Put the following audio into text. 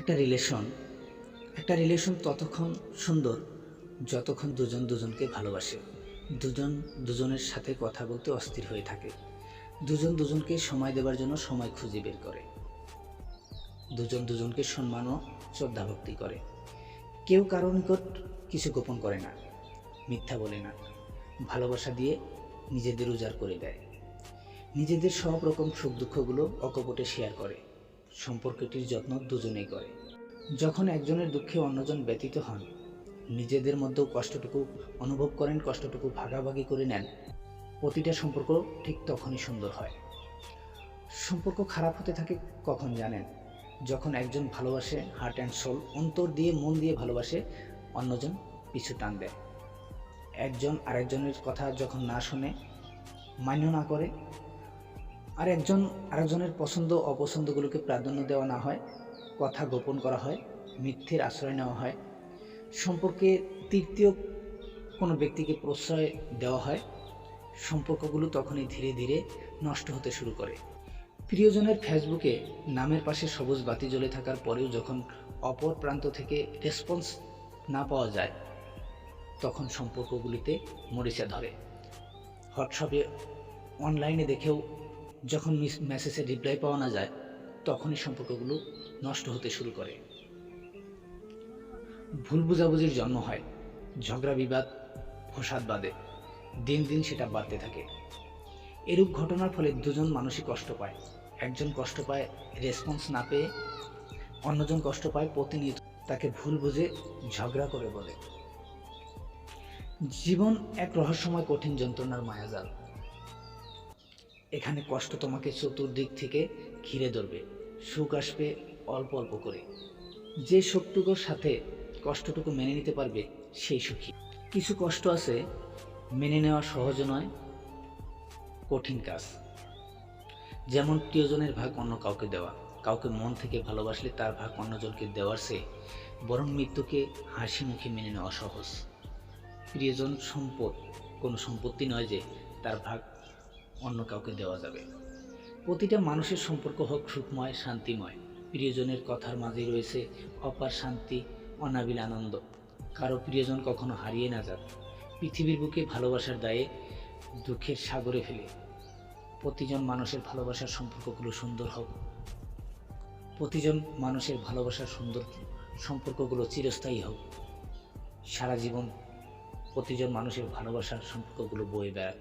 একটা রিলেশন ততক্ষণ সুন্দর যতক্ষণ দুজন দুজনকে ভালোবাসে, দুজন দুজনের সাথে কথা বলতে অস্থির হয়ে থাকে, দুজন দুজনকে সময় দেওয়ার জন্য সময় খুঁজে বের করে, দুজন দুজনকে সম্মান ও শ্রদ্ধা ভক্তি করে। কেউ কারো নিকট কিছু গোপন করে না, মিথ্যা বলে না, ভালোবাসা দিয়ে নিজেদের উজাড় করে দেয়। নিজেদের সব রকম সুখ দুঃখগুলো অকপটে শেয়ার করে, সম্পর্কটির যত্ন দুজনেই করে। যখন একজনের দুঃখে অন্যজন ব্যতীত হন, নিজেদের মধ্যেও কষ্টটুকু অনুভব করেন, কষ্টটুকু ভাগাভাগি করে নেন, প্রতিটা সম্পর্ক ঠিক তখনই সুন্দর হয়। সম্পর্ক খারাপ হতে থাকে কখন জানেন? যখন একজন ভালোবাসে, হার্ট অ্যান্ড সোল, অন্তর দিয়ে মন দিয়ে ভালোবাসে, অন্যজন পিছু টান দেয়। একজন আরেকজনের কথা যখন না শোনে, মান্য না করে, আর একজন আরেকজনের পছন্দ অপছন্দগুলোকে প্রাধান্য দেওয়া না হয়, কথা গোপন করা হয়, মিথ্যের আশ্রয় নেওয়া হয়, সম্পর্কে তৃতীয় কোনো ব্যক্তিকে প্রশ্রয় দেওয়া হয়, সম্পর্কগুলো তখনই ধীরে ধীরে নষ্ট হতে শুরু করে। প্রিয়জনের ফেসবুকে নামের পাশে সবুজ বাতি জ্বলে থাকার পরেও যখন অপর প্রান্ত থেকে রেসপন্স না পাওয়া যায়, তখন সম্পর্কগুলিতে মরিচা ধরে। হোয়াটসঅ্যাপে অনলাইনে দেখেও যখন মেসেজের রিপ্লাই পাওয়া না যায়, তখনই সম্পর্কগুলো নষ্ট হতে শুরু করে। ভুল বোঝাবুঝির জন্ম হয়, ঝগড়া বিবাদ ফসাদ বাঁধে, দিন দিন সেটা বাড়তে থাকে। এরূপ ঘটনার ফলে দুজন মানুষই কষ্ট পায়। একজন কষ্ট পায় রেসপন্স না পেয়ে, অন্যজন কষ্ট পায় প্রতিনিয়ত তাকে ভুল বুঝে ঝগড়া করে বলে। জীবন এক রহস্যময় কঠিন যন্ত্রণার মায়াজাল। এখানে কষ্ট তোমাকে চতুর্দিক থেকে ঘিরে ধরবে, সুখ আসবে অল্প অল্প করে। যে সুখটুকুর সাথে কষ্টটুকু মেনে নিতে পারবে সেই সুখী। কিছু কষ্ট আছে মেনে নেওয়া সহজ নয়, কঠিন কাজ। যেমন প্রিয়জনের ভাগ অন্য কাউকে দেওয়া। কাউকে মন থেকে ভালোবাসলে তার ভাগ অন্যজনকে দেওয়ার চেয়ে বরং মৃত্যুকে হাসি মুখে মেনে নেওয়া সহজ। প্রিয়জন কোনো সম্পত্তি নয় যে তার ভাগ অন্য কাউকে দেওয়া যাবে। প্রতিটা মানুষের সম্পর্ক হোক সুখময়, শান্তিময়। প্রিয়জনের কথার মাঝে রয়েছে অপার শান্তি, অনাবিল আনন্দ। কারো প্রিয়জন কখনো হারিয়ে না যাক। পৃথিবীর বুকে ভালোবাসার দায়ে দুঃখের সাগরে ফেলে প্রতিজন মানুষের ভালোবাসার সম্পর্কগুলো সুন্দর হোক। প্রতিজন মানুষের ভালোবাসার সুন্দর সম্পর্কগুলো চিরস্থায়ী হোক। সারা জীবন প্রতিজন মানুষের ভালোবাসার সম্পর্কগুলো বয়ে বেড়াক।